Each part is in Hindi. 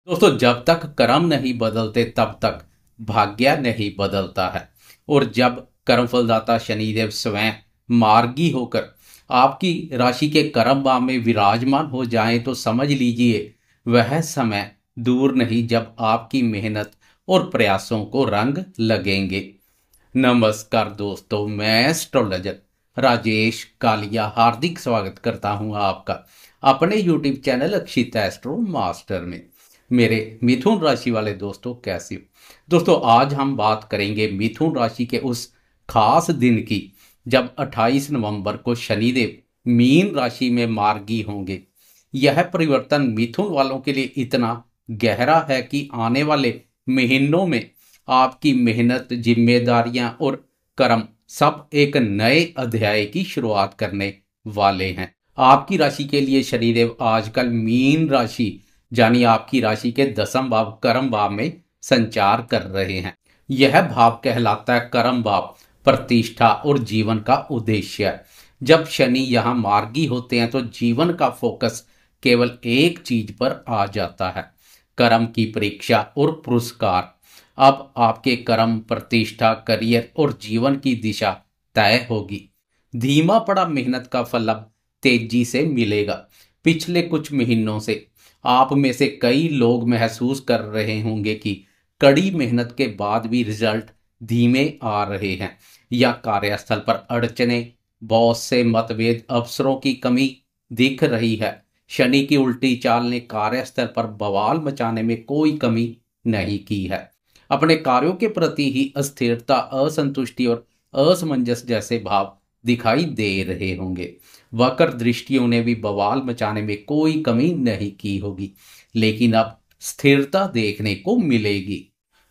दोस्तों, जब तक कर्म नहीं बदलते तब तक भाग्य नहीं बदलता है। और जब कर्मफलदाता शनिदेव स्वयं मार्गी होकर आपकी राशि के कर्म भाव में विराजमान हो जाएं तो समझ लीजिए वह समय दूर नहीं जब आपकी मेहनत और प्रयासों को रंग लगेंगे। नमस्कार दोस्तों, मैं एस्ट्रोलॉजर राजेश कालिया हार्दिक स्वागत करता हूं आपका अपने यूट्यूब चैनल अक्षित एस्ट्रो मास्टर में। मेरे मिथुन राशि वाले दोस्तों, कैसे हो? दोस्तों, आज हम बात करेंगे मिथुन राशि के उस खास दिन की जब 28 नवंबर को शनिदेव मीन राशि में मार्गी होंगे। यह परिवर्तन मिथुन वालों के लिए इतना गहरा है कि आने वाले महीनों में आपकी मेहनत, जिम्मेदारियां और कर्म सब एक नए अध्याय की शुरुआत करने वाले हैं। आपकी राशि के लिए शनिदेव आजकल मीन राशि यानी आपकी राशि के 10वें भाव कर्म भाव में संचार कर रहे हैं। यह भाव कहलाता है कर्म भाव, प्रतिष्ठा और जीवन का उद्देश्य। जब शनि यहाँ मार्गी होते हैं तो जीवन का फोकस केवल एक चीज पर आ जाता है, कर्म की परीक्षा और पुरस्कार। अब आपके कर्म, प्रतिष्ठा, करियर और जीवन की दिशा तय होगी। धीमा पड़ा मेहनत का फल अब तेजी से मिलेगा। पिछले कुछ महीनों से आप में से कई लोग महसूस कर रहे होंगे कि कड़ी मेहनत के बाद भी रिजल्ट धीमे आ रहे हैं, या कार्यस्थल पर अड़चने, बॉस से मतभेद, अफसरों की कमी दिख रही है। शनि की उल्टी चाल ने कार्यस्थल पर बवाल मचाने में कोई कमी नहीं की है। अपने कार्यों के प्रति ही अस्थिरता, असंतुष्टि और असमंजस जैसे भाव दिखाई दे रहे होंगे। वक्र दृष्टियों ने भी बवाल मचाने में कोई कमी नहीं की होगी, लेकिन अब स्थिरता देखने को मिलेगी।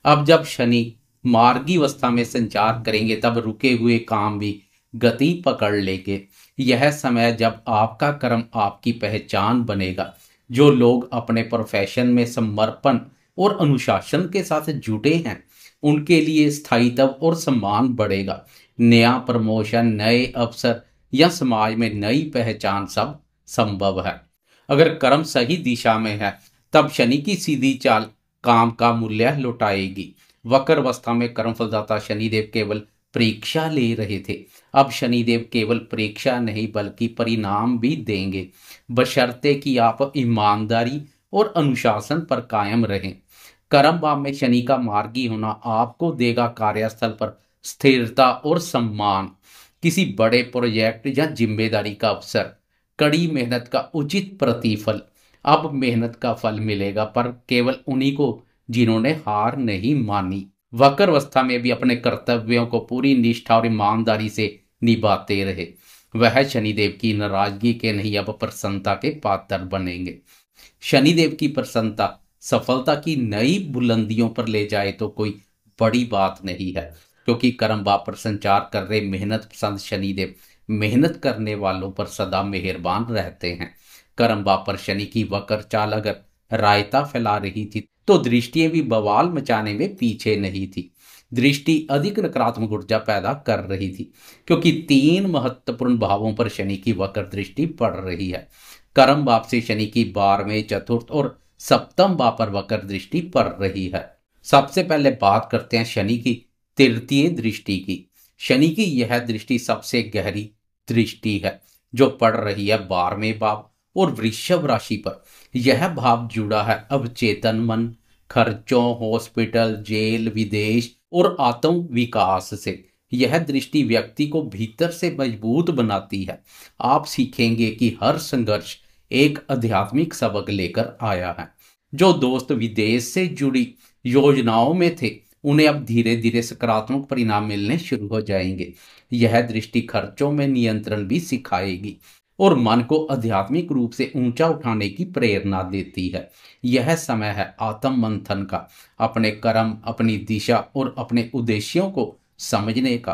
अब जब शनि मार्गी अवस्था में संचार करेंगे तब रुके हुए काम भी गति पकड़ लेंगे। यह समय जब आपका कर्म आपकी पहचान बनेगा। जो लोग अपने प्रोफेशन में समर्पण और अनुशासन के साथ जुटे हैं उनके लिए स्थायित्व और सम्मान बढ़ेगा। नया प्रमोशन, नए अवसर या समाज में नई पहचान सब संभव है। अगर कर्म सही दिशा में है तब शनि की सीधी चाल काम का मूल्य लौटाएगी। वक्र अवस्था में कर्म फलदाता शनिदेव केवल परीक्षा ले रहे थे, अब शनिदेव केवल परीक्षा नहीं बल्कि परिणाम भी देंगे, बशर्ते कि आप ईमानदारी और अनुशासन पर कायम रहें। कर्म भाव में शनि का मार्गी होना आपको देगा कार्यस्थल पर स्थिरता और सम्मान, किसी बड़े प्रोजेक्ट या जिम्मेदारी का अवसर, कड़ी मेहनत का उचित प्रतिफल। अब मेहनत का फल मिलेगा, पर केवल उन्हीं को जिन्होंने हार नहीं मानी। वक्र अवस्था में भी अपने कर्तव्यों को पूरी निष्ठा और ईमानदारी से निभाते रहे। वह शनिदेव की नाराजगी के नहीं, अब प्रसन्नता के पात्र बनेंगे। शनिदेव की प्रसन्नता सफलता की नई बुलंदियों पर ले जाए तो कोई बड़ी बात नहीं है, क्योंकि कर्म भाव पर संचार कर रहे मेहनत पसंद शनिदेव मेहनत करने वालों पर सदा मेहरबान रहते हैं। कर्म भाव पर शनि की वक्र चाल अगर रायता फैला रही थी तो दृष्टियां भी बवाल मचाने में पीछे नहीं थी। दृष्टि अधिक नकारात्मक ऊर्जा पैदा कर रही थी, क्योंकि 3 महत्वपूर्ण भावों पर शनि की वक्र दृष्टि पड़ रही है। कर्म भाव से शनि की 12वें, चतुर्थ और सप्तम भाव पर वक्र दृष्टि पड़ रही है। सबसे पहले बात करते हैं शनि की तृतीय दृष्टि की। शनि की यह दृष्टि सबसे गहरी दृष्टि है, जो पड़ रही है 12वें भाव और वृषभ राशि पर। यह भाव जुड़ा है अवचेतन मन, खर्चों, हॉस्पिटल, जेल, विदेश और आत्म विकास से। यह दृष्टि व्यक्ति को भीतर से मजबूत बनाती है। आप सीखेंगे कि हर संघर्ष एक आध्यात्मिक सबक लेकर आया है। जो दोस्त विदेश से जुड़ी योजनाओं में थे उन्हें अब धीरे धीरे सकारात्मक परिणाम मिलने शुरू हो जाएंगे। यह दृष्टि खर्चों में नियंत्रण भी सिखाएगी और मन को आध्यात्मिक रूप से ऊंचा उठाने की प्रेरणा देती है। यह समय है आत्म मंथन का, अपने कर्म, अपनी दिशा और अपने उद्देश्यों को समझने का।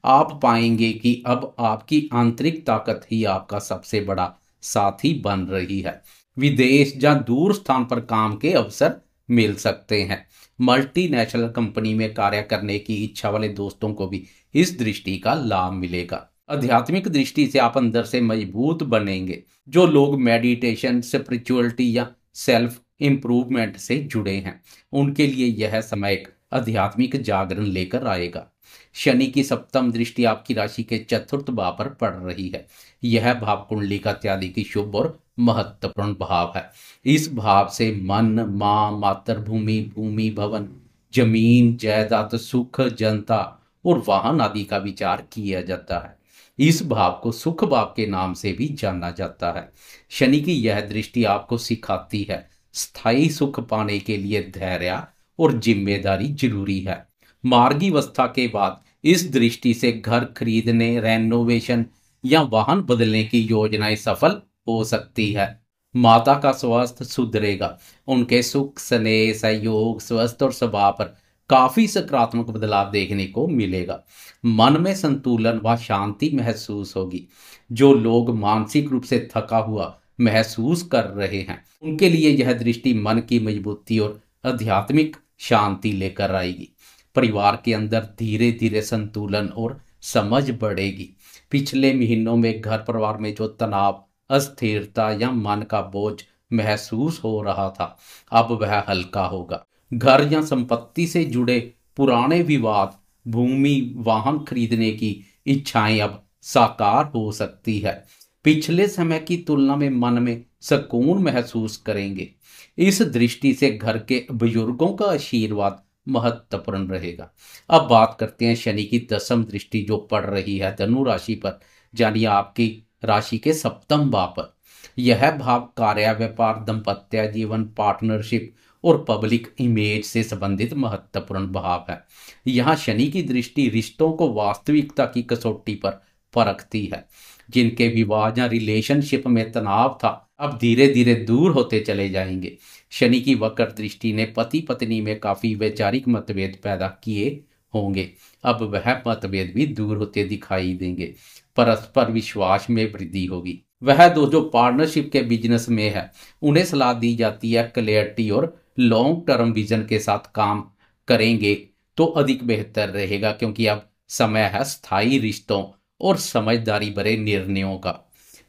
आप पाएंगे कि अब आपकी आंतरिक ताकत ही आपका सबसे बड़ा साथी बन रही है। विदेश या दूर स्थान पर काम के अवसर मिल सकते हैं। मल्टीनेशनल कंपनी में कार्य करने की इच्छा वाले दोस्तों को भी इस दृष्टि का लाभ मिलेगा। आध्यात्मिक दृष्टि से आप अंदर से मजबूत बनेंगे। जो लोग मेडिटेशन, स्पिरिचुअलिटी या सेल्फ इम्प्रूवमेंट से जुड़े हैं, उनके लिए यह समय एक आध्यात्मिक जागरण लेकर आएगा। शनि की सप्तम दृष्टि आपकी राशि के चतुर्थ भाव पर पड़ रही है। यह भाव कुंडली का इत्यादि की शुभ और महत्वपूर्ण भाव है। इस भाव से मन, माँ, मातृभूमि, भूमि, भवन, जमीन, जायदाद, सुख, जनता और वाहन आदि का विचार किया जाता है। इस भाव को सुख भाव के नाम से भी जाना जाता है। शनि की यह दृष्टि आपको सिखाती है स्थायी सुख पाने के लिए धैर्य और जिम्मेदारी जरूरी है। मार्गी अवस्था के बाद इस दृष्टि से घर खरीदने, रेनोवेशन या वाहन बदलने की योजनाएं सफल हो सकती है। माता का स्वास्थ्य सुधरेगा, उनके सुख, स्नेह, सहयोग, स्वास्थ्य और स्वभाव पर काफी सकारात्मक बदलाव देखने को मिलेगा। मन में संतुलन व शांति महसूस होगी। जो लोग मानसिक रूप से थका हुआ महसूस कर रहे हैं, उनके लिए यह दृष्टि मन की मजबूती और आध्यात्मिक शांति लेकर आएगी। परिवार के अंदर धीरे धीरे संतुलन और समझ बढ़ेगी। पिछले महीनों में घर परिवार में जो तनाव, अस्थिरता या मन का बोझ महसूस हो रहा था, अब वह हल्का होगा। घर या संपत्ति से जुड़े पुराने विवाद, भूमि, वाहन खरीदने की इच्छाएं अब साकार हो सकती है। पिछले समय की तुलना में मन में सुकून महसूस करेंगे। इस दृष्टि से घर के बुजुर्गों का आशीर्वाद महत्वपूर्ण रहेगा। अब बात करते हैं शनि की दसम दृष्टि जो पड़ रही है धनु राशि पर, यानी आपकी राशि के सप्तम भाव पर। यह भाव कार्य, व्यापार, दाम्पत्य जीवन, पार्टनरशिप और पब्लिक इमेज से संबंधित महत्वपूर्ण भाव है। यहाँ शनि की दृष्टि रिश्तों को वास्तविकता की कसौटी पर परखती है। जिनके विवाह या रिलेशनशिप में तनाव था, अब धीरे धीरे दूर होते चले जाएंगे। शनि की वक्र दृष्टि ने पति पत्नी में काफी वैचारिक मतभेद पैदा किए होंगे, अब वह मतभेद भी दूर होते दिखाई देंगे। परस्पर विश्वास में वृद्धि होगी। वह दो जो पार्टनरशिप के बिजनेस में है, उन्हें सलाह दी जाती है क्लैरिटी और लॉन्ग टर्म विजन के साथ काम करेंगे तो अधिक बेहतर रहेगा, क्योंकि अब समय है स्थायी रिश्तों और समझदारी भरे निर्णयों का।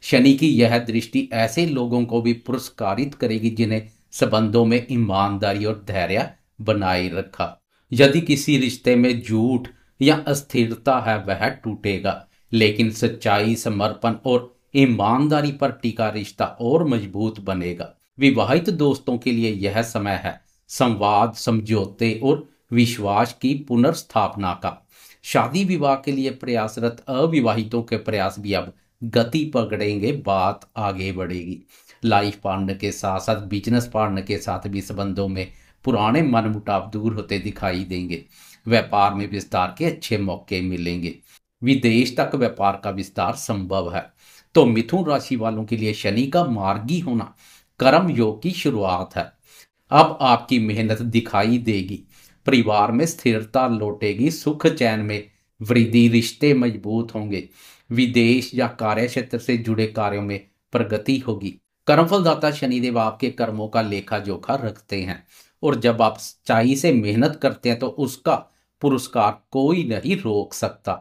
शनि की यह दृष्टि ऐसे लोगों को भी पुरस्कारित करेगी जिन्हें संबंधों में ईमानदारी और धैर्य बनाए रखा। यदि किसी रिश्ते में झूठ या अस्थिरता है, वह टूटेगा, लेकिन सच्चाई, समर्पण और ईमानदारी पर टिका रिश्ता और मजबूत बनेगा। विवाहित दोस्तों के लिए यह समय है संवाद, समझौते और विश्वास की पुनर्स्थापना का। शादी विवाह के लिए प्रयासरत अविवाहितों के प्रयास भी अब गति पकड़ेंगे, बात आगे बढ़ेगी। लाइफ पार्टनर के साथ साथ बिजनेस पार्टनर के साथ भी संबंधों में पुराने मनमुटाव दूर होते दिखाई देंगे। व्यापार में विस्तार के अच्छे मौके मिलेंगे। विदेश तक व्यापार का विस्तार संभव है। तो मिथुन राशि वालों के लिए शनि का मार्गी होना कर्म योग की शुरुआत है। अब आपकी मेहनत दिखाई देगी, परिवार में स्थिरता लौटेगी, सुख चैन में वृद्धि, रिश्ते मजबूत होंगे। विदेश या कार्य क्षेत्र से जुड़े कार्यों में प्रगति होगी। कर्मफलदाता शनिदेव आपके कर्मों का लेखा जोखा रखते हैं, और जब आप सच्चाई से मेहनत करते हैं तो उसका पुरस्कार कोई नहीं रोक सकता।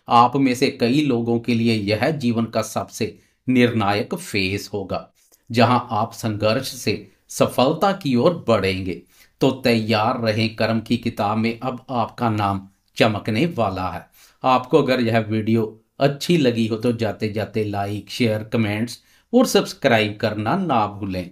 आप में से कई लोगों के लिए यह जीवन का सबसे निर्णायक फेज होगा, जहां आप संघर्ष से सफलता की ओर बढ़ेंगे। तो तैयार रहें, कर्म की किताब में अब आपका नाम चमकने वाला है। आपको अगर यह वीडियो अच्छी लगी हो तो जाते जाते लाइक, शेयर, कमेंट्स और सब्सक्राइब करना ना भूलें।